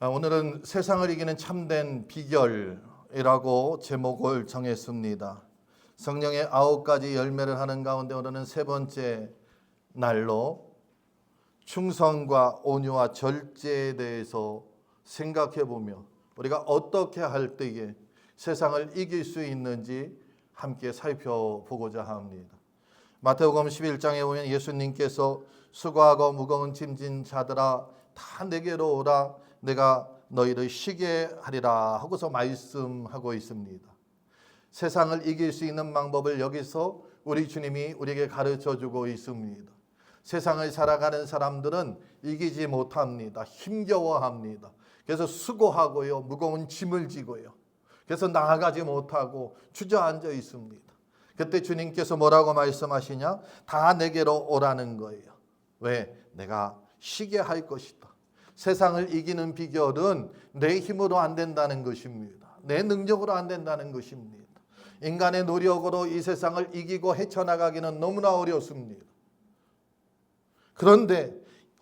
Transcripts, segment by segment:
오늘은 세상을 이기는 참된 비결이라고 제목을 정했습니다. 성령의 9가지 열매를 하는 가운데 오늘은 세 번째 날로 충성과 온유와 절제에 대해서 생각해 보며 우리가 어떻게 할 때에 세상을 이길 수 있는지 함께 살펴보고자 합니다. 마태복음 11장에 보면 예수님께서 수고하고 무거운 짐진 자들아 다 내게로 오라 내가 너희를 쉬게 하리라 하고서 말씀하고 있습니다. 세상을 이길 수 있는 방법을 여기서 우리 주님이 우리에게 가르쳐 주고 있습니다. 세상을 살아가는 사람들은 이기지 못합니다. 힘겨워합니다. 그래서 수고하고요, 무거운 짐을 지고요. 그래서 나아가지 못하고 주저앉아 있습니다. 그때 주님께서 뭐라고 말씀하시냐? 다 내게로 오라는 거예요. 왜? 내가 쉬게 할 것이다. 세상을 이기는 비결은 내 힘으로 안 된다는 것입니다. 내 능력으로 안 된다는 것입니다. 인간의 노력으로 이 세상을 이기고 헤쳐나가기는 너무나 어렵습니다. 그런데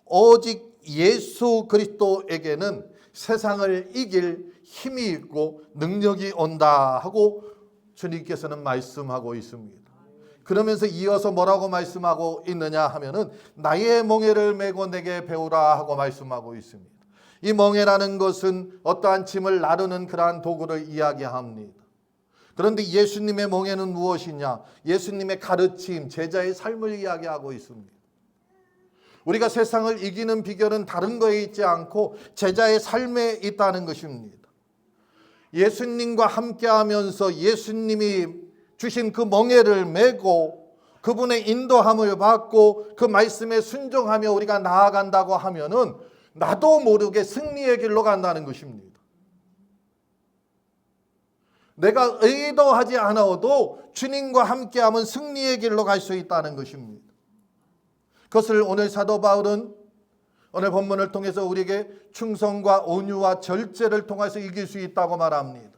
오직 예수 그리스도에게는 세상을 이길 힘이 있고 능력이 온다 하고 주님께서는 말씀하고 있습니다. 그러면서 이어서 뭐라고 말씀하고 있느냐 하면은 나의 멍에를 메고 내게 배우라 하고 말씀하고 있습니다. 이 멍에라는 것은 어떠한 짐을 나르는 그러한 도구를 이야기합니다. 그런데 예수님의 멍에는 무엇이냐? 예수님의 가르침, 제자의 삶을 이야기하고 있습니다. 우리가 세상을 이기는 비결은 다른 거에 있지 않고 제자의 삶에 있다는 것입니다. 예수님과 함께하면서 예수님이 주신 그 멍에를 메고 그분의 인도함을 받고 그 말씀에 순종하며 우리가 나아간다고 하면은 나도 모르게 승리의 길로 간다는 것입니다. 내가 의도하지 않아도 주님과 함께하면 승리의 길로 갈 수 있다는 것입니다. 그것을 오늘 사도 바울은 오늘 본문을 통해서 우리에게 충성과 온유와 절제를 통해서 이길 수 있다고 말합니다.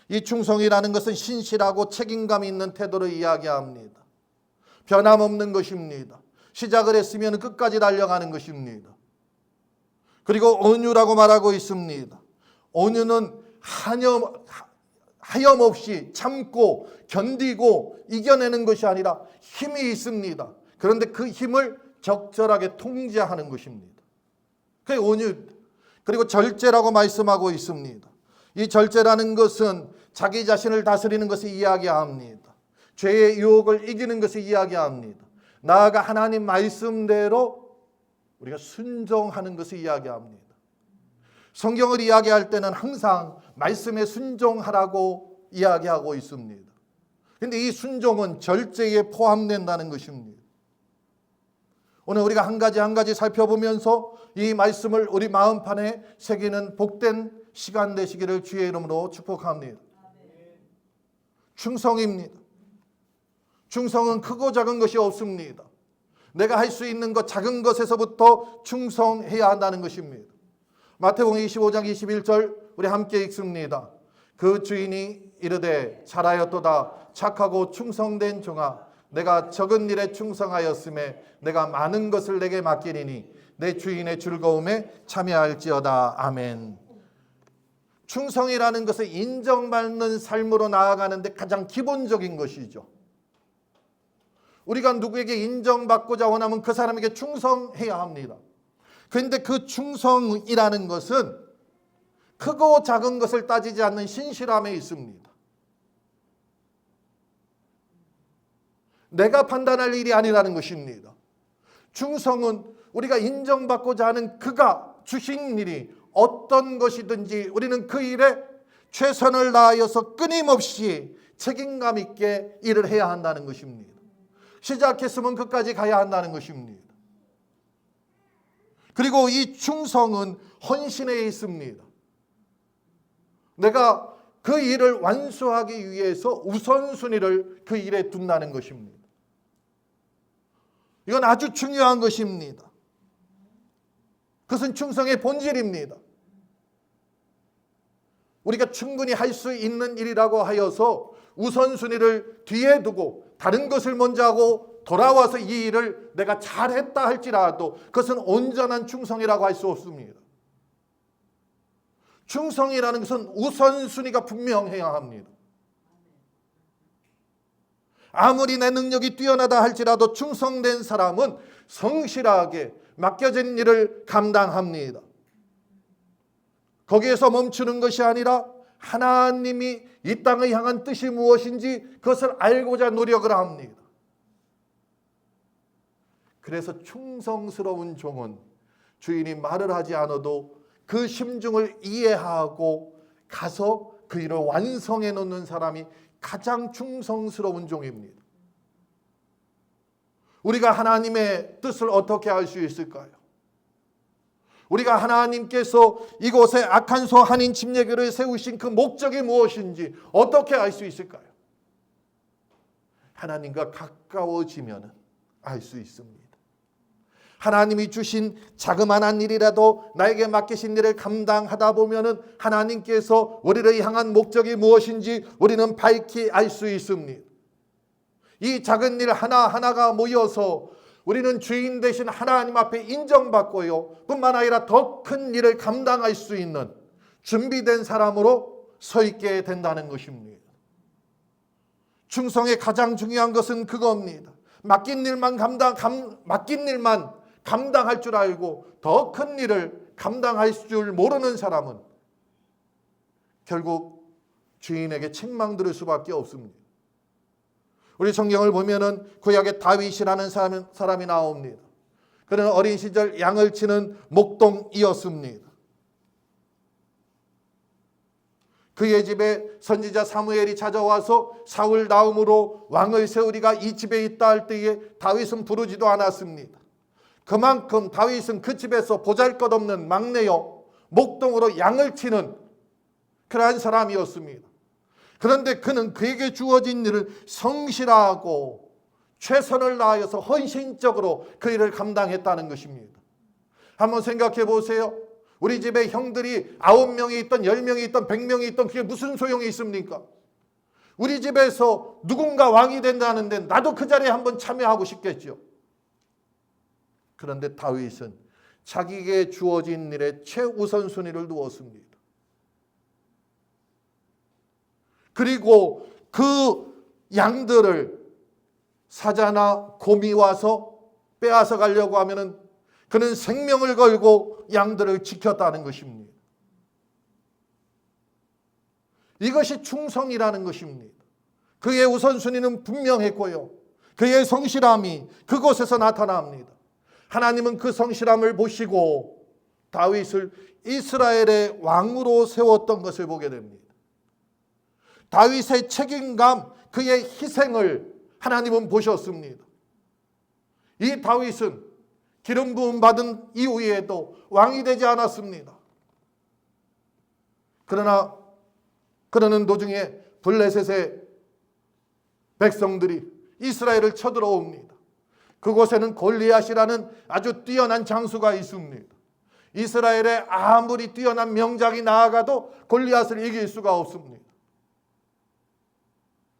이 충성이라는 것은 신실하고 책임감 있는 태도를 이야기합니다. 변함없는 것입니다. 시작을 했으면 끝까지 달려가는 것입니다. 그리고 온유라고 말하고 있습니다. 온유는 하염없이 참고 견디고 이겨내는 것이 아니라 힘이 있습니다. 그런데 그 힘을 적절하게 통제하는 것입니다. 그게 온유. 그리고 절제라고 말씀하고 있습니다. 이 절제라는 것은 자기 자신을 다스리는 것을 이야기합니다. 죄의 유혹을 이기는 것을 이야기합니다. 나아가 하나님 말씀대로 우리가 순종하는 것을 이야기합니다. 성경을 이야기할 때는 항상 말씀에 순종하라고 이야기하고 있습니다. 그런데 이 순종은 절제에 포함된다는 것입니다. 오늘 우리가 한 가지 살펴보면서 이 말씀을 우리 마음판에 새기는 복된 시간 되시기를 주의 이름으로 축복합니다. 충성입니다. 충성은 크고 작은 것이 없습니다. 내가 할 수 있는 것 작은 것에서부터 충성해야 한다는 것입니다. 마태복음 25장 21절 우리 함께 읽습니다. 그 주인이 이르되 잘하였도다 착하고 충성된 종아 내가 적은 일에 충성하였음에 내가 많은 것을 내게 맡기리니 내 주인의 즐거움에 참여할지어다. 아멘. 충성이라는 것은 인정받는 삶으로 나아가는데 가장 기본적인 것이죠. 우리가 누구에게 인정받고자 원하면 그 사람에게 충성해야 합니다. 그런데 그 충성이라는 것은 크고 작은 것을 따지지 않는 신실함에 있습니다. 내가 판단할 일이 아니라는 것입니다. 충성은 우리가 인정받고자 하는 그가 주신 일이 어떤 것이든지 우리는 그 일에 최선을 다하여서 끊임없이 책임감 있게 일을 해야 한다는 것입니다. 시작했으면 끝까지 가야 한다는 것입니다. 그리고 이 충성은 헌신에 있습니다. 내가 그 일을 완수하기 위해서 우선순위를 그 일에 둔다는 것입니다. 이건 아주 중요한 것입니다. 그것은 충성의 본질입니다. 우리가 충분히 할 수 있는 일이라고 하여서 우선순위를 뒤에 두고 다른 것을 먼저 하고 돌아와서 이 일을 내가 잘했다 할지라도 그것은 온전한 충성이라고 할 수 없습니다. 충성이라는 것은 우선순위가 분명해야 합니다. 아무리 내 능력이 뛰어나다 할지라도 충성된 사람은 성실하게 맡겨진 일을 감당합니다. 거기에서 멈추는 것이 아니라 하나님이 이 땅을 향한 뜻이 무엇인지 그것을 알고자 노력을 합니다. 그래서 충성스러운 종은 주인이 말을 하지 않아도 그 심중을 이해하고 가서 그 일을 완성해 놓는 사람이 가장 충성스러운 종입니다. 우리가 하나님의 뜻을 어떻게 알 수 있을까요? 우리가 하나님께서 이곳에 악한 소 한인 침례교를 세우신 그 목적이 무엇인지 어떻게 알 수 있을까요? 하나님과 가까워지면 알 수 있습니다. 하나님이 주신 자그마한 일이라도 나에게 맡기신 일을 감당하다 보면은 하나님께서 우리를 향한 목적이 무엇인지 우리는 밝히 알 수 있습니다. 이 작은 일 하나하나가 모여서 우리는 주인 되신 하나님 앞에 인정받고요, 뿐만 아니라 더 큰 일을 감당할 수 있는 준비된 사람으로 서 있게 된다는 것입니다. 충성의 가장 중요한 것은 그겁니다. 맡긴 일만 감당할 줄 알고 더 큰 일을 감당할 줄 모르는 사람은 결국 주인에게 책망 들을 수밖에 없습니다. 우리 성경을 보면은 구약에 다윗이라는 사람이 나옵니다. 그는 어린 시절 양을 치는 목동이었습니다. 그의 집에 선지자 사무엘이 찾아와서 사울 다음으로 왕을 세우리가 이 집에 있다 할 때에 다윗은 부르지도 않았습니다. 그만큼 다윗은 그 집에서 보잘것없는 막내요, 목동으로 양을 치는 그러한 사람이었습니다. 그런데 그는 그에게 주어진 일을 성실하고 최선을 다하여서 헌신적으로 그 일을 감당했다는 것입니다. 한번 생각해 보세요. 우리 집에 형들이 9명이 있던 10명이 있던 100명이 있던 그게 무슨 소용이 있습니까? 우리 집에서 누군가 왕이 된다는데 나도 그 자리에 한번 참여하고 싶겠죠. 그런데 다윗은 자기에게 주어진 일에 최우선순위를 두었습니다. 그리고 그 양들을 사자나 곰이 와서 빼앗아 가려고 하면은 그는 생명을 걸고 양들을 지켰다는 것입니다. 이것이 충성이라는 것입니다. 그의 우선순위는 분명했고요, 그의 성실함이 그곳에서 나타납니다. 하나님은 그 성실함을 보시고 다윗을 이스라엘의 왕으로 세웠던 것을 보게 됩니다. 다윗의 책임감, 그의 희생을 하나님은 보셨습니다. 이 다윗은 기름 부음 받은 이후에도 왕이 되지 않았습니다. 그러나 그러는 도중에 블레셋의 백성들이 이스라엘을 쳐들어옵니다. 그곳에는 골리앗이라는 아주 뛰어난 장수가 있습니다. 이스라엘에 아무리 뛰어난 명장이 나아가도 골리앗을 이길 수가 없습니다.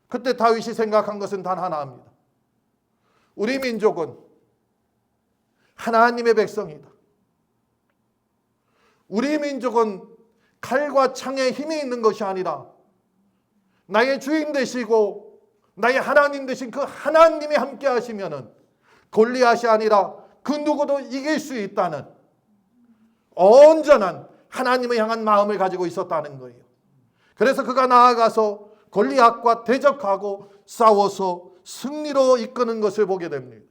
그때 다윗이 생각한 것은 단 하나입니다. 우리 민족은 하나님의 백성이다. 우리 민족은 칼과 창에 힘이 있는 것이 아니라 나의 주인 되시고 나의 하나님 되신 그 하나님이 함께 하시면은 골리앗이 아니라 그 누구도 이길 수 있다는 온전한 하나님을 향한 마음을 가지고 있었다는 거예요. 그래서 그가 나아가서 골리앗과 대적하고 싸워서 승리로 이끄는 것을 보게 됩니다.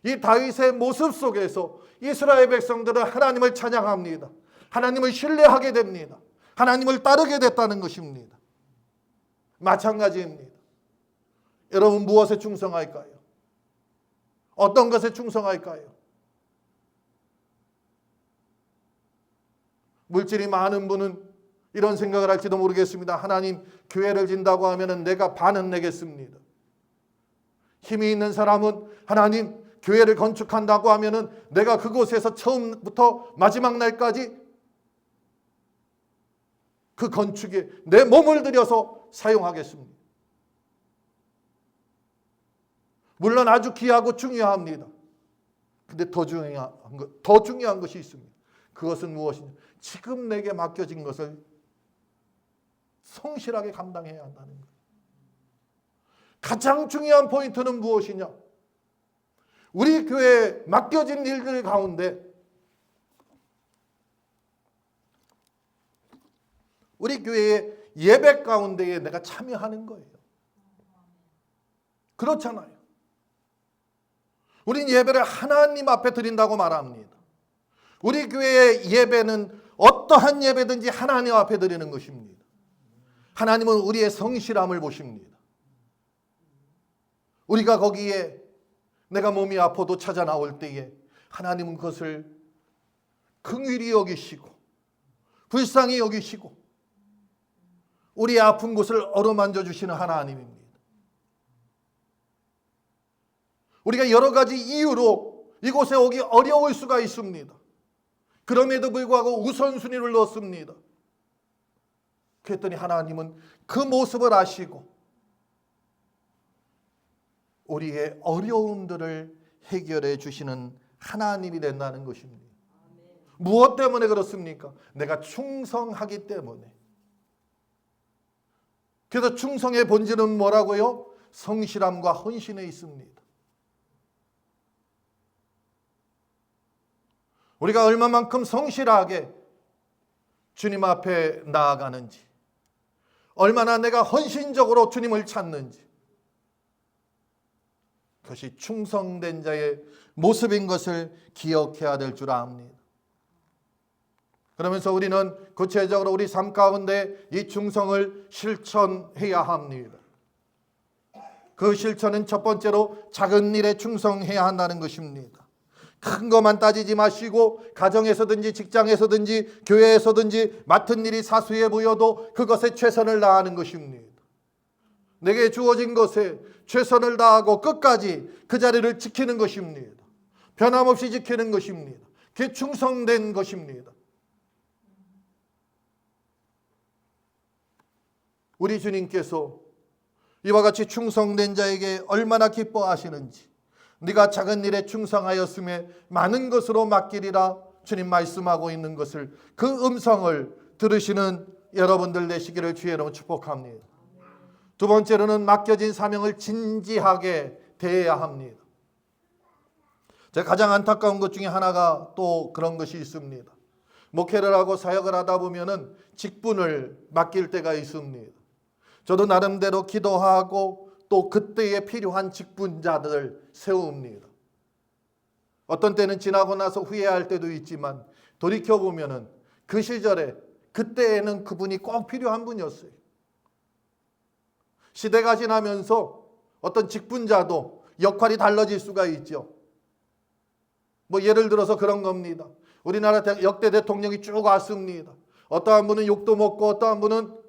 이 다윗의 모습 속에서 이스라엘 백성들은 하나님을 찬양합니다. 하나님을 신뢰하게 됩니다. 하나님을 따르게 됐다는 것입니다. 마찬가지입니다. 여러분, 무엇에 충성할까요? 어떤 것에 충성할까요? 물질이 많은 분은 이런 생각을 할지도 모르겠습니다. 하나님, 교회를 진다고 하면 내가 반은 내겠습니다. 힘이 있는 사람은 하나님, 교회를 건축한다고 하면 내가 그곳에서 처음부터 마지막 날까지 그 건축에 내 몸을 들여서 사용하겠습니다. 물론 아주 귀하고 중요합니다. 근데 더 중요한 것이 있습니다. 그것은 무엇이냐? 지금 내게 맡겨진 것을 성실하게 감당해야 한다는 거예요. 가장 중요한 포인트는 무엇이냐? 우리 교회에 맡겨진 일들 가운데 우리 교회의 예배 가운데에 내가 참여하는 거예요. 그렇잖아요. 우린 예배를 하나님 앞에 드린다고 말합니다. 우리 교회의 예배는 어떠한 예배든지 하나님 앞에 드리는 것입니다. 하나님은 우리의 성실함을 보십니다. 우리가 거기에 내가 몸이 아파도 찾아 나올 때에 하나님은 그것을 긍휼히 여기시고 불쌍히 여기시고 우리의 아픈 곳을 어루만져 주시는 하나님입니다. 우리가 여러 가지 이유로 이곳에 오기 어려울 수가 있습니다. 그럼에도 불구하고 우선순위를 넣습니다. 그랬더니 하나님은 그 모습을 아시고 우리의 어려움들을 해결해 주시는 하나님이 된다는 것입니다. 무엇 때문에 그렇습니까? 내가 충성하기 때문에. 그래서 충성의 본질은 뭐라고요? 성실함과 헌신에 있습니다. 우리가 얼마만큼 성실하게 주님 앞에 나아가는지, 얼마나 내가 헌신적으로 주님을 찾는지, 그것이 충성된 자의 모습인 것을 기억해야 될 줄 압니다. 그러면서 우리는 구체적으로 우리 삶 가운데 이 충성을 실천해야 합니다. 그 실천은 첫 번째로 작은 일에 충성해야 한다는 것입니다. 큰 것만 따지지 마시고 가정에서든지 직장에서든지 교회에서든지 맡은 일이 사소해 보여도 그것에 최선을 다하는 것입니다. 내게 주어진 것에 최선을 다하고 끝까지 그 자리를 지키는 것입니다. 변함없이 지키는 것입니다. 그게 충성된 것입니다. 우리 주님께서 이와 같이 충성된 자에게 얼마나 기뻐하시는지, 네가 작은 일에 충성하였음에 많은 것으로 맡기리라 주님 말씀하고 있는 것을, 그 음성을 들으시는 여러분들 되시기를 주의 이름으로 축복합니다. 두 번째로는 맡겨진 사명을 진지하게 대해야 합니다. 제가 가장 안타까운 것 중에 하나가 또 그런 것이 있습니다. 목회를 하고 사역을 하다 보면은 직분을 맡길 때가 있습니다. 저도 나름대로 기도하고 또 그때에 필요한 직분자들을 세웁니다. 어떤 때는 지나고 나서 후회할 때도 있지만 돌이켜보면은 그 시절에 그때에는 그분이 꼭 필요한 분이었어요. 시대가 지나면서 어떤 직분자도 역할이 달라질 수가 있죠. 뭐 예를 들어서 그런 겁니다. 우리나라 역대 대통령이 쭉 왔습니다. 어떠한 분은 욕도 먹고 어떠한 분은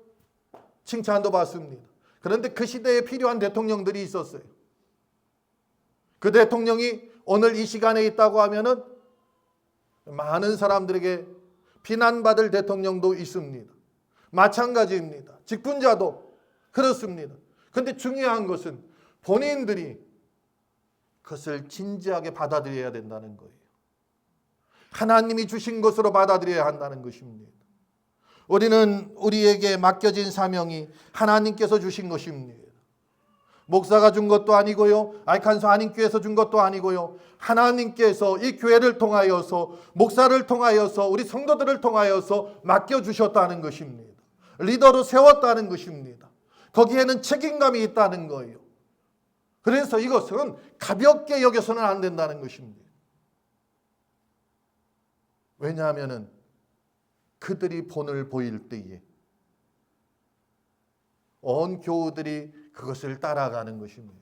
칭찬도 받습니다. 그런데 그 시대에 필요한 대통령들이 있었어요. 그 대통령이 오늘 이 시간에 있다고 하면은 많은 사람들에게 비난받을 대통령도 있습니다. 마찬가지입니다. 직분자도 그렇습니다. 그런데 중요한 것은 본인들이 그것을 진지하게 받아들여야 된다는 거예요. 하나님이 주신 것으로 받아들여야 한다는 것입니다. 우리는 우리에게 맡겨진 사명이 하나님께서 주신 것입니다. 목사가 준 것도 아니고요, 알칸소 한인교회에서 준 것도 아니고요, 하나님께서 이 교회를 통하여서, 목사를 통하여서, 우리 성도들을 통하여서 맡겨주셨다는 것입니다. 리더로 세웠다는 것입니다. 거기에는 책임감이 있다는 거예요. 그래서 이것은 가볍게 여겨서는 안 된다는 것입니다. 왜냐하면 그들이 본을 보일 때에 온 교우들이 그것을 따라가는 것입니다.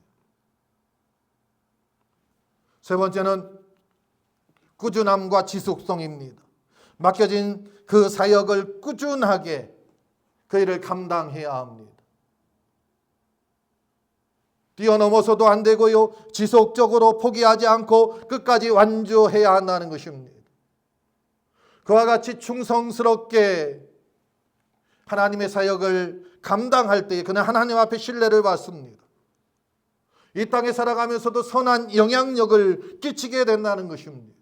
세 번째는 꾸준함과 지속성입니다. 맡겨진 그 사역을 꾸준하게 그 일을 감당해야 합니다. 뛰어넘어서도 안 되고요, 지속적으로 포기하지 않고 끝까지 완주해야 한다는 것입니다. 그와 같이 충성스럽게 하나님의 사역을 감당할 때에 그는 하나님 앞에 신뢰를 받습니다. 이 땅에 살아가면서도 선한 영향력을 끼치게 된다는 것입니다.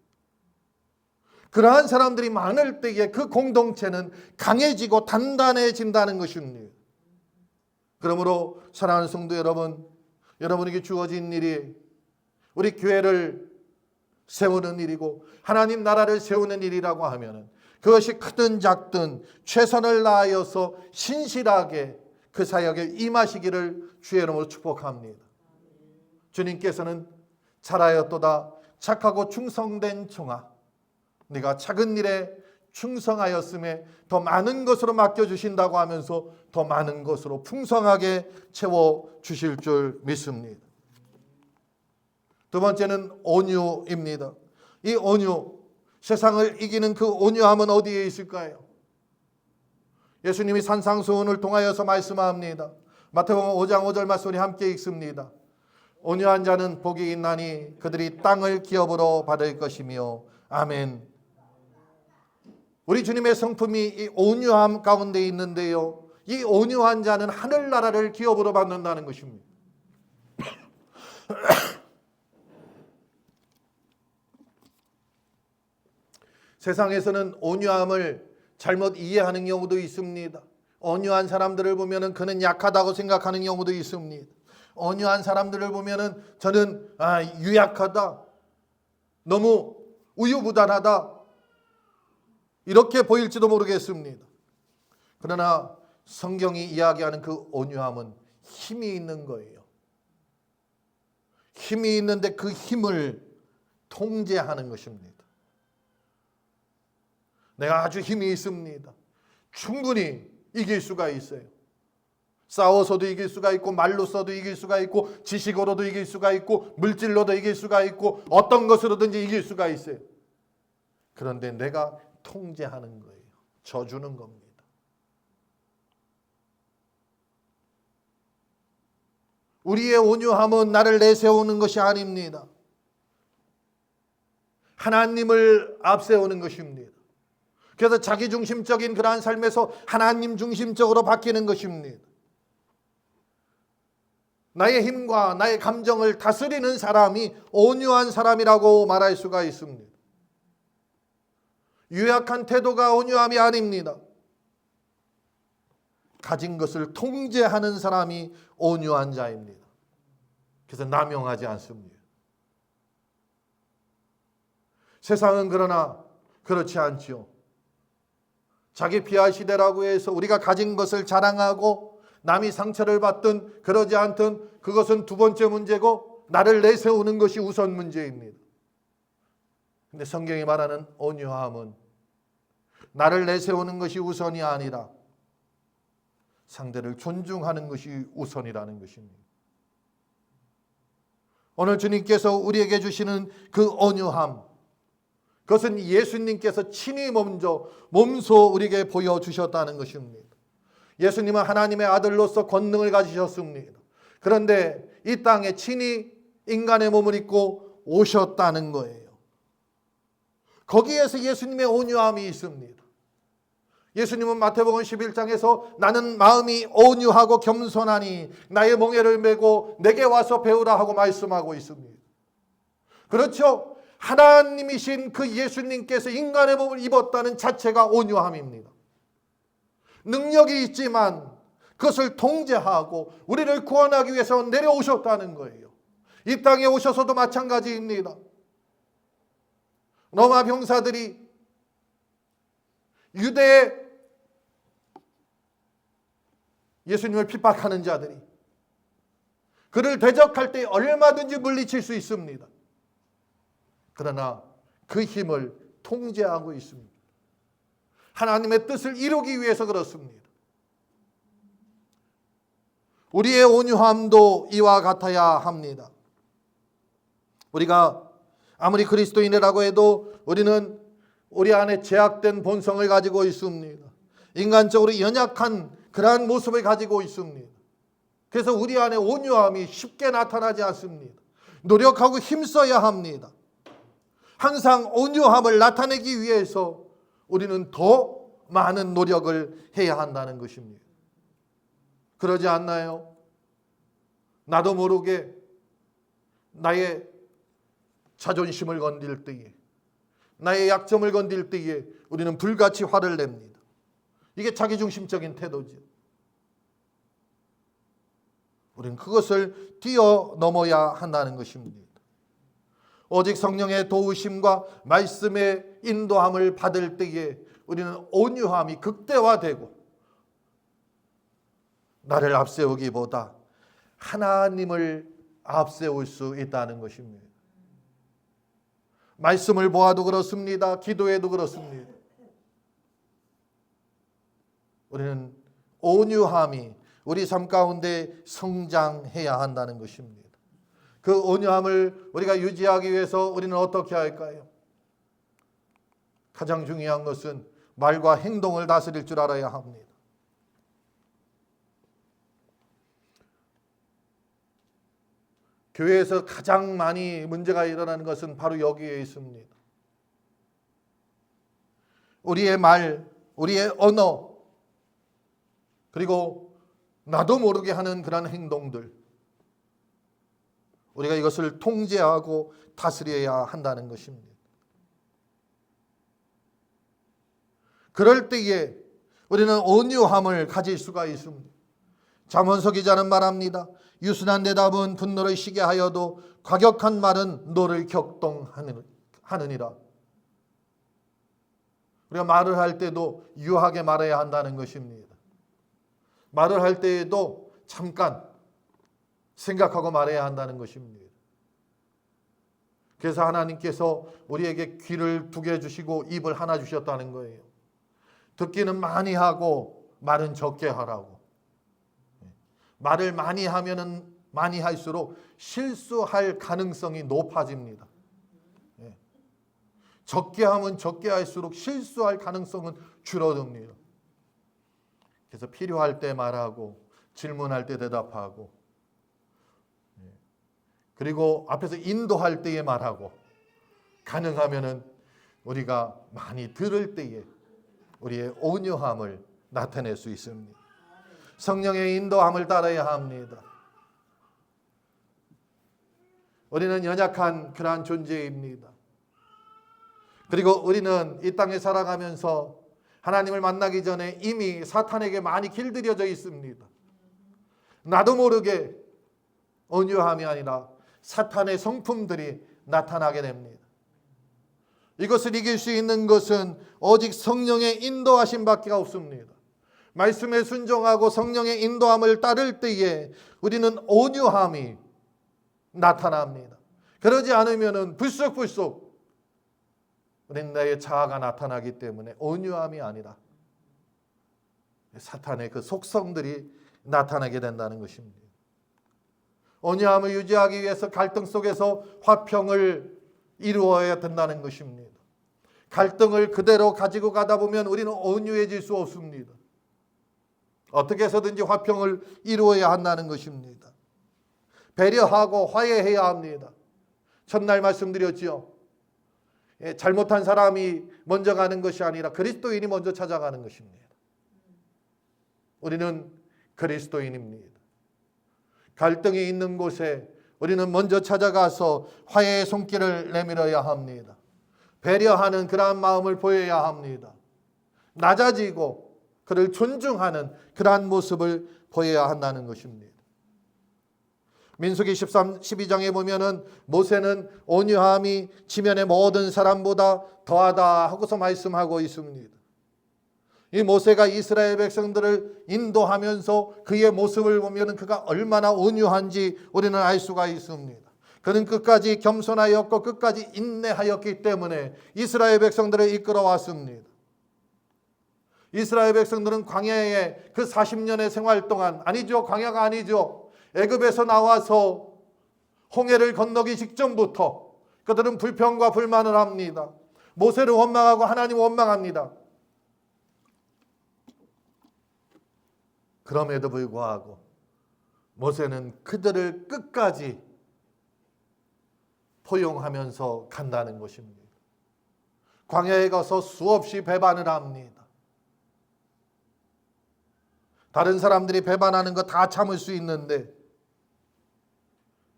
그러한 사람들이 많을 때에 그 공동체는 강해지고 단단해진다는 것입니다. 그러므로 사랑하는 성도 여러분, 여러분에게 주어진 일이 우리 교회를 세우는 일이고 하나님 나라를 세우는 일이라고 하면 그것이 크든 작든 최선을 다하여서 신실하게 그 사역에 임하시기를 주의 이름으로 축복합니다. 주님께서는 잘하였도다 착하고 충성된 종아, 네가 작은 일에 충성하였음에 더 많은 것으로 맡겨주신다고 하면서 더 많은 것으로 풍성하게 채워주실 줄 믿습니다. 두 번째는 온유입니다. 이 온유, 세상을 이기는 그 온유함은 어디에 있을까요? 예수님이 산상수훈을 통하여서 말씀합니다. 마태복음 5장 5절 말씀을 함께 읽습니다. 온유한 자는 복이 있나니 그들이 땅을 기업으로 받을 것이며 아멘. 우리 주님의 성품이 이 온유함 가운데 있는데요, 이 온유한 자는 하늘나라를 기업으로 받는다는 것입니다. 세상에서는 온유함을 잘못 이해하는 경우도 있습니다. 온유한 사람들을 보면 그는 약하다고 생각하는 경우도 있습니다. 온유한 사람들을 보면 저는 유약하다, 너무 우유부단하다, 이렇게 보일지도 모르겠습니다. 그러나 성경이 이야기하는 그 온유함은 힘이 있는 거예요. 힘이 있는데 그 힘을 통제하는 것입니다. 내가 아주 힘이 있습니다. 충분히 이길 수가 있어요. 싸워서도 이길 수가 있고, 말로서도 이길 수가 있고, 지식으로도 이길 수가 있고, 물질로도 이길 수가 있고, 어떤 것으로든지 이길 수가 있어요. 그런데 내가 통제하는 거예요. 져주는 겁니다. 우리의 온유함은 나를 내세우는 것이 아닙니다. 하나님을 앞세우는 것입니다. 그래서 자기중심적인 그러한 삶에서 하나님 중심적으로 바뀌는 것입니다. 나의 힘과 나의 감정을 다스리는 사람이 온유한 사람이라고 말할 수가 있습니다. 유약한 태도가 온유함이 아닙니다. 가진 것을 통제하는 사람이 온유한 자입니다. 그래서 남용하지 않습니다. 세상은 그러나 그렇지 않지요. 자기 비하 시대라고 해서 우리가 가진 것을 자랑하고 남이 상처를 받든 그러지 않든 그것은 두 번째 문제고 나를 내세우는 것이 우선 문제입니다. 근데 성경이 말하는 온유함은 나를 내세우는 것이 우선이 아니라 상대를 존중하는 것이 우선이라는 것입니다. 오늘 주님께서 우리에게 주시는 그 온유함, 그것은 예수님께서 친히 먼저 몸소 우리에게 보여주셨다는 것입니다. 예수님은 하나님의 아들로서 권능을 가지셨습니다. 그런데 이 땅에 친히 인간의 몸을 입고 오셨다는 거예요. 거기에서 예수님의 온유함이 있습니다. 예수님은 마태복음 11장에서 나는 마음이 온유하고 겸손하니 나의 멍에를 메고 내게 와서 배우라 하고 말씀하고 있습니다. 그렇죠? 하나님이신 그 예수님께서 인간의 몸을 입었다는 자체가 온유함입니다. 능력이 있지만 그것을 통제하고 우리를 구원하기 위해서 내려오셨다는 거예요. 이 땅에 오셔서도 마찬가지입니다. 로마 병사들이 유대의 예수님을 핍박하는 자들이 그를 대적할 때 얼마든지 물리칠 수 있습니다. 그러나 그 힘을 통제하고 있습니다. 하나님의 뜻을 이루기 위해서 그렇습니다. 우리의 온유함도 이와 같아야 합니다. 우리가 아무리 그리스도인이라고 해도 우리는 우리 안에 제약된 본성을 가지고 있습니다. 인간적으로 연약한 그러한 모습을 가지고 있습니다. 그래서 우리 안에 온유함이 쉽게 나타나지 않습니다. 노력하고 힘써야 합니다. 항상 온유함을 나타내기 위해서 우리는 더 많은 노력을 해야 한다는 것입니다. 그러지 않나요? 나도 모르게 나의 자존심을 건들 때에, 나의 약점을 건들 때에 우리는 불같이 화를 냅니다. 이게 자기중심적인 태도죠. 우리는 그것을 뛰어넘어야 한다는 것입니다. 오직 성령의 도우심과 말씀의 인도함을 받을 때에 우리는 온유함이 극대화되고 나를 앞세우기보다 하나님을 앞세울 수 있다는 것입니다. 말씀을 보아도 그렇습니다. 기도해도 그렇습니다. 우리는 온유함이 우리 삶 가운데 성장해야 한다는 것입니다. 그 온유함을 우리가 유지하기 위해서 우리는 어떻게 할까요? 가장 중요한 것은 말과 행동을 다스릴 줄 알아야 합니다. 교회에서 가장 많이 문제가 일어나는 것은 바로 여기에 있습니다. 우리의 말, 우리의 언어, 그리고 나도 모르게 하는 그런 행동들, 우리가 이것을 통제하고 다스려야 한다는 것입니다. 그럴 때에 우리는 온유함을 가질 수가 있습니다. 잠언서 기자는 말합니다. 유순한 대답은 분노를 쉬게 하여도 과격한 말은 노를 격동하느니라. 우리가 말을 할 때도 유하게 말해야 한다는 것입니다. 말을 할 때에도 잠깐 생각하고 말해야 한다는 것입니다. 그래서 하나님께서 우리에게 귀를 2개 주시고 입을 하나 주셨다는 거예요. 듣기는 많이 하고 말은 적게 하라고. 말을 많이 하면은 많이 할수록 실수할 가능성이 높아집니다. 적게 하면 적게 할수록 실수할 가능성은 줄어듭니다. 그래서 필요할 때 말하고 질문할 때 대답하고 그리고 앞에서 인도할 때에 말하고 가능하면은 우리가 많이 들을 때에 우리의 온유함을 나타낼 수 있습니다. 성령의 인도함을 따라야 합니다. 우리는 연약한 그러한 존재입니다. 그리고 우리는 이 땅에 살아가면서 하나님을 만나기 전에 이미 사탄에게 많이 길들여져 있습니다. 나도 모르게 온유함이 아니라 사탄의 성품들이 나타나게 됩니다. 이것을 이길 수 있는 것은 오직 성령의 인도하심밖에 없습니다. 말씀에 순종하고 성령의 인도함을 따를 때에 우리는 온유함이 나타납니다. 그러지 않으면 불쑥불쑥 우리는 나의 자아가 나타나기 때문에 온유함이 아니라 사탄의 그 속성들이 나타나게 된다는 것입니다. 온유함을 유지하기 위해서 갈등 속에서 화평을 이루어야 된다는 것입니다. 갈등을 그대로 가지고 가다 보면 우리는 온유해질 수 없습니다. 어떻게 해서든지 화평을 이루어야 한다는 것입니다. 배려하고 화해해야 합니다. 첫날 말씀드렸죠. 잘못한 사람이 먼저 가는 것이 아니라 그리스도인이 먼저 찾아가는 것입니다. 우리는 그리스도인입니다. 갈등이 있는 곳에 우리는 먼저 찾아가서 화해의 손길을 내밀어야 합니다. 배려하는 그러한 마음을 보여야 합니다. 낮아지고 그를 존중하는 그러한 모습을 보여야 한다는 것입니다. 민수기 12장에 보면은 모세는 온유함이 지면의 모든 사람보다 더하다 하고서 말씀하고 있습니다. 이 모세가 이스라엘 백성들을 인도하면서 그의 모습을 보면은 그가 얼마나 온유한지 우리는 알 수가 있습니다. 그는 끝까지 겸손하였고 끝까지 인내하였기 때문에 이스라엘 백성들을 이끌어 왔습니다. 이스라엘 백성들은 광야에 그 40년의 생활 동안 아니죠. 광야가 아니죠. 애굽에서 나와서 홍해를 건너기 직전부터 그들은 불평과 불만을 합니다. 모세를 원망하고 하나님을 원망합니다. 그럼에도 불구하고 모세는 그들을 끝까지 포용하면서 간다는 것입니다. 광야에 가서 수없이 배반을 합니다. 다른 사람들이 배반하는 거 다 참을 수 있는데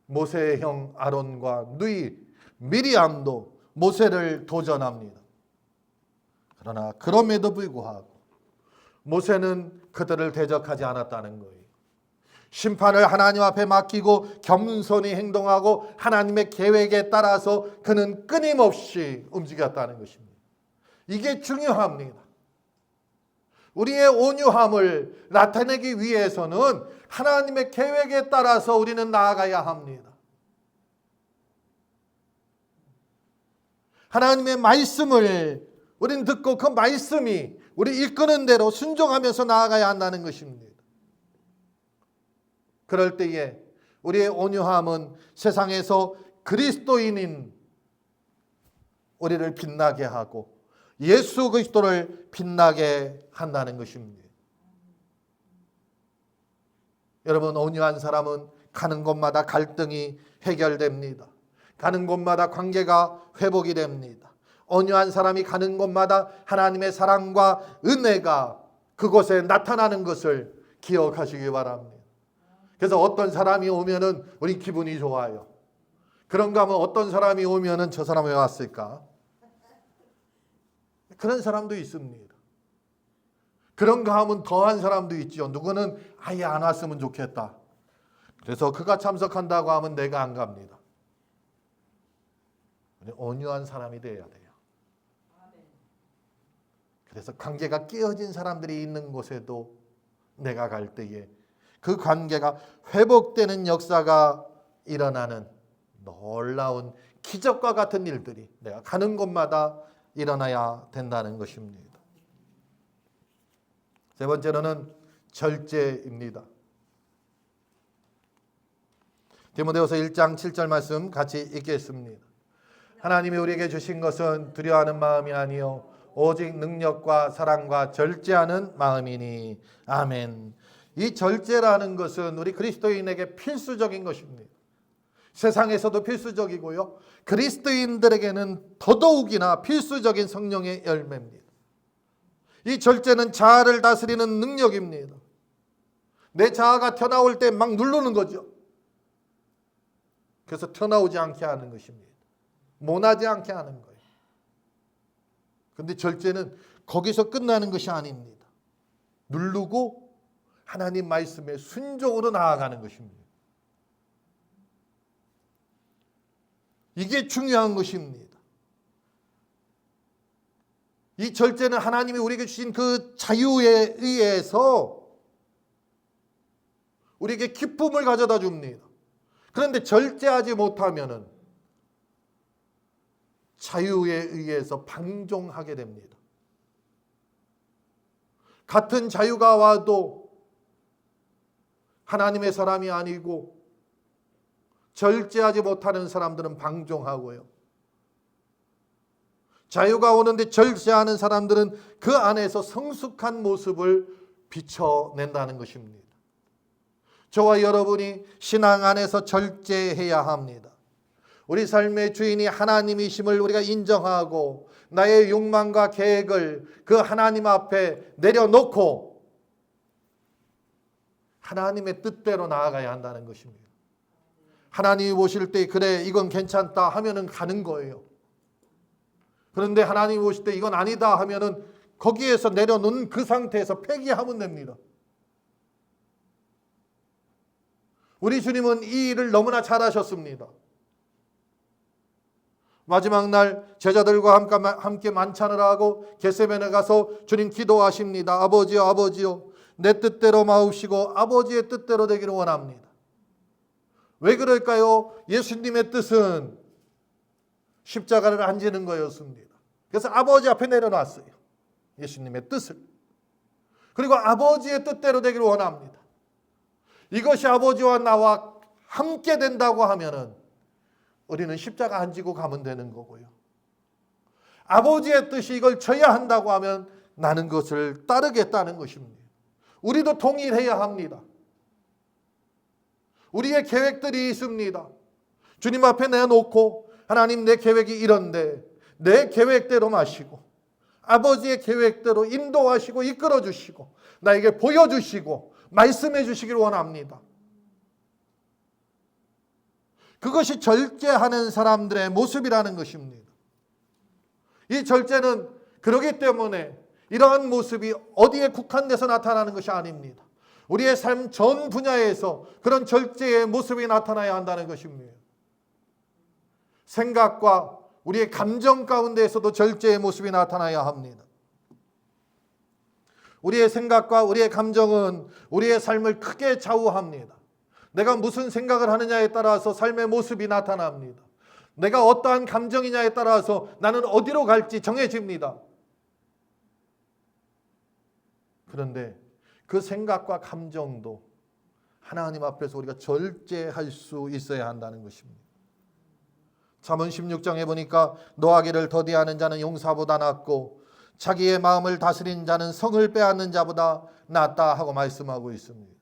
모세의 형 아론과 누이 미리암도 모세를 도전합니다. 그러나 그럼에도 불구하고 모세는 그들을 대적하지 않았다는 거예요. 심판을 하나님 앞에 맡기고 겸손히 행동하고 하나님의 계획에 따라서 그는 끊임없이 움직였다는 것입니다. 이게 중요합니다. 우리의 온유함을 나타내기 위해서는 하나님의 계획에 따라서 우리는 나아가야 합니다. 하나님의 말씀을 우리는 듣고 그 말씀이 우리 이끄는 대로 순종하면서 나아가야 한다는 것입니다. 그럴 때에 우리의 온유함은 세상에서 그리스도인인 우리를 빛나게 하고 예수 그리스도를 빛나게 한다는 것입니다. 여러분, 온유한 사람은 가는 곳마다 갈등이 해결됩니다. 가는 곳마다 관계가 회복이 됩니다. 온유한 사람이 가는 곳마다 하나님의 사랑과 은혜가 그곳에 나타나는 것을 기억하시기 바랍니다. 그래서 어떤 사람이 오면은 우리 기분이 좋아요. 그런가 하면 어떤 사람이 오면은 저 사람 왜 왔을까? 그런 사람도 있습니다. 그런가 하면 더한 사람도 있죠. 누구는 아예 안 왔으면 좋겠다. 그래서 그가 참석한다고 하면 내가 안 갑니다. 온유한 사람이 되어야 돼요. 그래서 관계가 깨어진 사람들이 있는 곳에도 내가 갈 때에 그 관계가 회복되는 역사가 일어나는 놀라운 기적과 같은 일들이 내가 가는 곳마다 일어나야 된다는 것입니다. 세 번째로는 절제입니다. 디모데후서 1장 7절 말씀 같이 읽겠습니다. 하나님이 우리에게 주신 것은 두려워하는 마음이 아니요 오직 능력과 사랑과 절제하는 마음이니. 아멘. 이 절제라는 것은 우리 그리스도인에게 필수적인 것입니다. 세상에서도 필수적이고요. 그리스도인들에게는 더더욱이나 필수적인 성령의 열매입니다. 이 절제는 자아를 다스리는 능력입니다. 내 자아가 튀어나올 때 막 누르는 거죠. 그래서 튀어나오지 않게 하는 것입니다. 모나지 않게 하는 거예요. 그런데 절제는 거기서 끝나는 것이 아닙니다. 누르고 하나님 말씀에 순종으로 나아가는 것입니다. 이게 중요한 것입니다. 이 절제는 하나님이 우리에게 주신 그 자유에 의해서 우리에게 기쁨을 가져다 줍니다. 그런데 절제하지 못하면은 자유에 의해서 방종하게 됩니다. 같은 자유가 와도 하나님의 사람이 아니고 절제하지 못하는 사람들은 방종하고요. 자유가 오는데 절제하는 사람들은 그 안에서 성숙한 모습을 비춰낸다는 것입니다. 저와 여러분이 신앙 안에서 절제해야 합니다. 우리 삶의 주인이 하나님이심을 우리가 인정하고 나의 욕망과 계획을 그 하나님 앞에 내려놓고 하나님의 뜻대로 나아가야 한다는 것입니다. 하나님이 보실 때 그래 이건 괜찮다 하면은 가는 거예요. 그런데 하나님이 보실 때 이건 아니다 하면은 거기에서 내려놓은 그 상태에서 폐기하면 됩니다. 우리 주님은 이 일을 너무나 잘하셨습니다. 마지막 날 제자들과 함께 만찬을 하고 겟세마네 가서 주님 기도하십니다. 아버지요 아버지요 내 뜻대로 마옵시고 아버지의 뜻대로 되기를 원합니다. 왜 그럴까요? 예수님의 뜻은 십자가를 안 지는 거였습니다. 그래서 아버지 앞에 내려놨어요. 예수님의 뜻을. 그리고 아버지의 뜻대로 되기를 원합니다. 이것이 아버지와 나와 함께 된다고 하면은 우리는 십자가 안 지고 가면 되는 거고요. 아버지의 뜻이 이걸 져야 한다고 하면 나는 그것을 따르겠다는 것입니다. 우리도 동일해야 합니다. 우리의 계획들이 있습니다. 주님 앞에 내놓고 하나님 내 계획이 이런데 내 계획대로 마시고 아버지의 계획대로 인도하시고 이끌어 주시고 나에게 보여주시고 말씀해 주시길 원합니다. 그것이 절제하는 사람들의 모습이라는 것입니다. 이 절제는 그러기 때문에 이러한 모습이 어디에 국한돼서 나타나는 것이 아닙니다. 우리의 삶 전 분야에서 그런 절제의 모습이 나타나야 한다는 것입니다. 생각과 우리의 감정 가운데에서도 절제의 모습이 나타나야 합니다. 우리의 생각과 우리의 감정은 우리의 삶을 크게 좌우합니다. 내가 무슨 생각을 하느냐에 따라서 삶의 모습이 나타납니다. 내가 어떠한 감정이냐에 따라서 나는 어디로 갈지 정해집니다. 그런데 그 생각과 감정도 하나님 앞에서 우리가 절제할 수 있어야 한다는 것입니다. 잠언 16장에 보니까 노하기를 더디하는 자는 용사보다 낫고 자기의 마음을 다스린 자는 성을 빼앗는 자보다 낫다 하고 말씀하고 있습니다.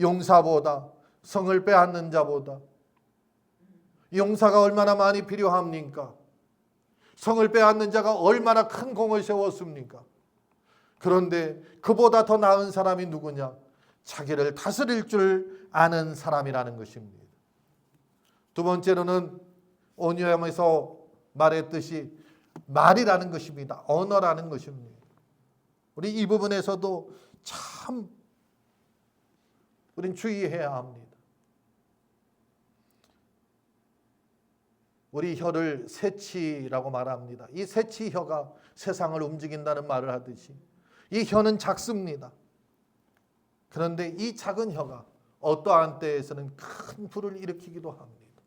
용사보다, 성을 빼앗는 자보다. 용사가 얼마나 많이 필요합니까? 성을 빼앗는 자가 얼마나 큰 공을 세웠습니까? 그런데 그보다 더 나은 사람이 누구냐? 자기를 다스릴 줄 아는 사람이라는 것입니다. 두 번째로는 오늘에서 말했듯이 말이라는 것입니다. 언어라는 것입니다. 우리 이 부분에서도 참 우린 주의해야 합니다. 우리 혀를 새치라고 말합니다. 이 새치혀가 세상을 움직인다는 말을 하듯이 이 혀는 작습니다. 그런데 이 작은 혀가 어떠한 때에서는 큰 불을 일으키기도 합니다.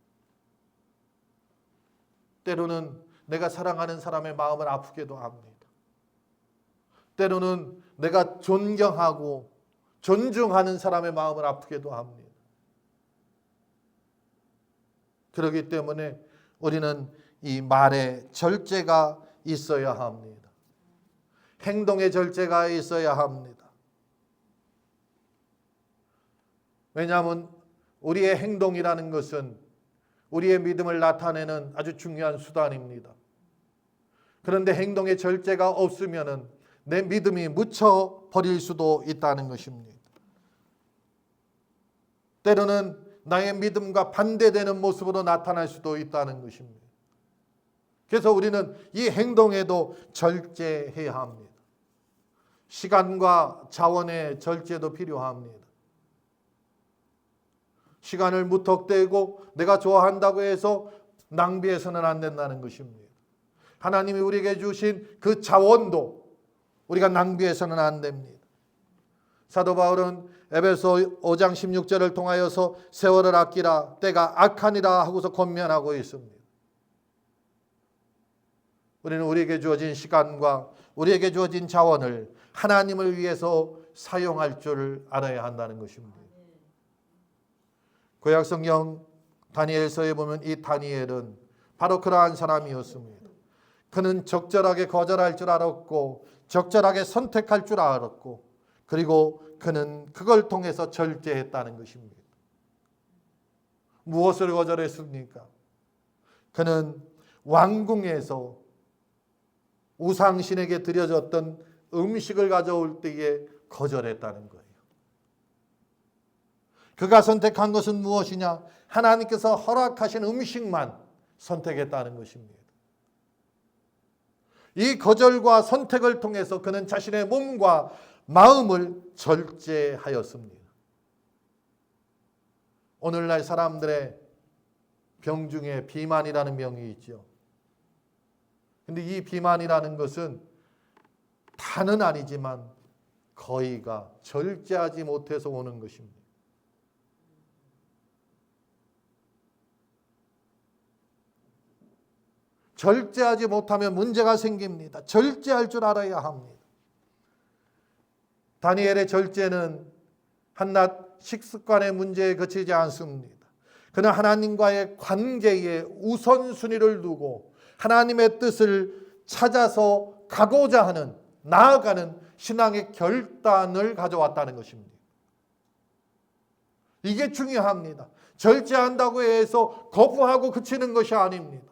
때로는 내가 사랑하는 사람의 마음을 아프게도 합니다. 때로는 내가 존경하고 존중하는 사람의 마음을 아프게도 합니다. 그렇기 때문에 우리는 이 말에 절제가 있어야 합니다. 행동에 절제가 있어야 합니다. 왜냐하면 우리의 행동이라는 것은 우리의 믿음을 나타내는 아주 중요한 수단입니다. 그런데 행동에 절제가 없으면 내 믿음이 묻혀버릴 수도 있다는 것입니다. 때로는 나의 믿음과 반대되는 모습으로 나타날 수도 있다는 것입니다. 그래서 우리는 이 행동에도 절제해야 합니다. 시간과 자원의 절제도 필요합니다. 시간을 무턱대고 내가 좋아한다고 해서 낭비해서는 안 된다는 것입니다. 하나님이 우리에게 주신 그 자원도 우리가 낭비해서는 안 됩니다. 사도 바울은 에베소 5장 16절을 통하여서 세월을 아끼라 때가 악하니라 하고서 권면하고 있습니다. 우리는 우리에게 주어진 시간과 우리에게 주어진 자원을 하나님을 위해서 사용할 줄 알아야 한다는 것입니다. 구약성경 다니엘서에 보면 이 다니엘은 바로 그러한 사람이었습니다. 그는 적절하게 거절할 줄 알았고 적절하게 선택할 줄 알았고 그리고 그는 그걸 통해서 절제했다는 것입니다. 무엇을 거절했습니까? 그는 왕궁에서 우상신에게 드려졌던 음식을 가져올 때에 거절했다는 거예요. 그가 선택한 것은 무엇이냐? 하나님께서 허락하신 음식만 선택했다는 것입니다. 이 거절과 선택을 통해서 그는 자신의 몸과 마음을 절제하였습니다. 오늘날 사람들의 병 중에 비만이라는 병이 있죠. 근데 이 비만이라는 것은 다는 아니지만 거의가 절제하지 못해서 오는 것입니다. 절제하지 못하면 문제가 생깁니다. 절제할 줄 알아야 합니다. 다니엘의 절제는 한낱 식습관의 문제에 그치지 않습니다. 그는 하나님과의 관계에 우선순위를 두고 하나님의 뜻을 찾아서 가고자 하는, 나아가는 신앙의 결단을 가져왔다는 것입니다. 이게 중요합니다. 절제한다고 해서 거부하고 그치는 것이 아닙니다.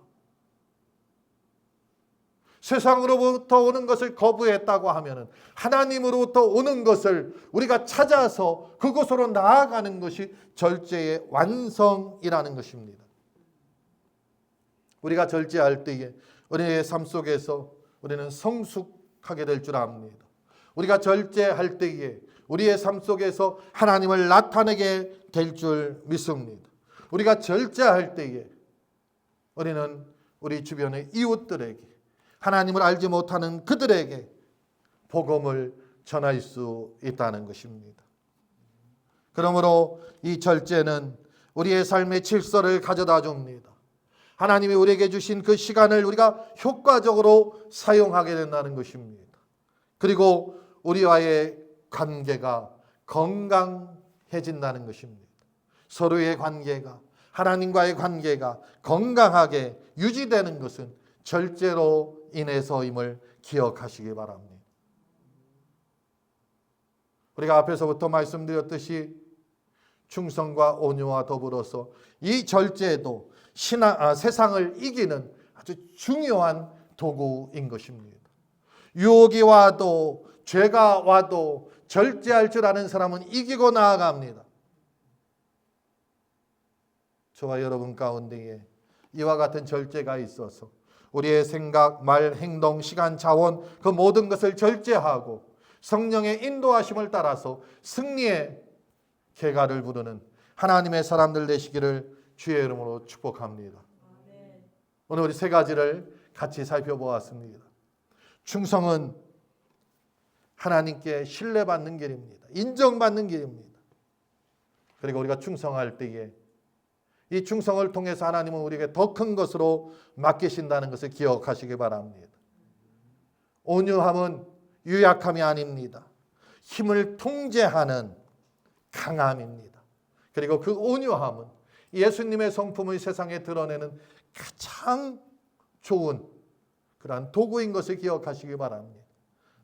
세상으로부터 오는 것을 거부했다고 하면 하나님으로부터 오는 것을 우리가 찾아서 그곳으로 나아가는 것이 절제의 완성이라는 것입니다. 우리가 절제할 때에 우리의 삶 속에서 우리는 성숙하게 될 줄 압니다. 우리가 절제할 때에 우리의 삶 속에서 하나님을 나타내게 될 줄 믿습니다. 우리가 절제할 때에 우리는 우리 주변의 이웃들에게, 하나님을 알지 못하는 그들에게 복음을 전할 수 있다는 것입니다. 그러므로 이 절제는 우리의 삶의 질서를 가져다 줍니다. 하나님이 우리에게 주신 그 시간을 우리가 효과적으로 사용하게 된다는 것입니다. 그리고 우리와의 관계가 건강해진다는 것입니다. 서로의 관계가, 하나님과의 관계가 건강하게 유지되는 것은 절제로 인해서임을 기억하시기 바랍니다. 우리가 앞에서부터 말씀드렸듯이 충성과 온유와 더불어서 이 절제도 세상을 이기는 아주 중요한 도구인 것입니다. 유혹이 와도, 죄가 와도 절제할 줄 아는 사람은 이기고 나아갑니다. 저와 여러분 가운데에 이와 같은 절제가 있어서 우리의 생각, 말, 행동, 시간, 자원 그 모든 것을 절제하고 성령의 인도하심을 따라서 승리의 개가를 부르는 하나님의 사람들 되시기를 주의 이름으로 축복합니다. 오늘 우리 세 가지를 같이 살펴보았습니다. 충성은 하나님께 신뢰받는 길입니다. 인정받는 길입니다. 그리고 우리가 충성할 때에 이 충성을 통해서 하나님은 우리에게 더 큰 것으로 맡기신다는 것을 기억하시기 바랍니다. 온유함은 유약함이 아닙니다. 힘을 통제하는 강함입니다. 그리고 그 온유함은 예수님의 성품을 세상에 드러내는 가장 좋은 그러한 도구인 것을 기억하시기 바랍니다.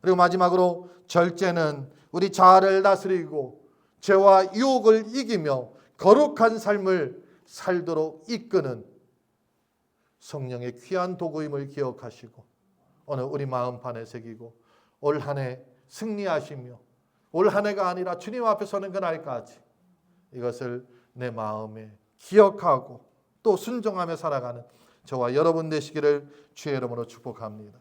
그리고 마지막으로 절제는 우리 자아를 다스리고 죄와 유혹을 이기며 거룩한 삶을 살도록 이끄는 성령의 귀한 도구임을 기억하시고 오늘 우리 마음판에 새기고 올 한 해 승리하시며 올 한 해가 아니라 주님 앞에 서는 그날까지 이것을 내 마음에 기억하고 또 순종하며 살아가는 저와 여러분 되시기를 주의 이름으로 축복합니다.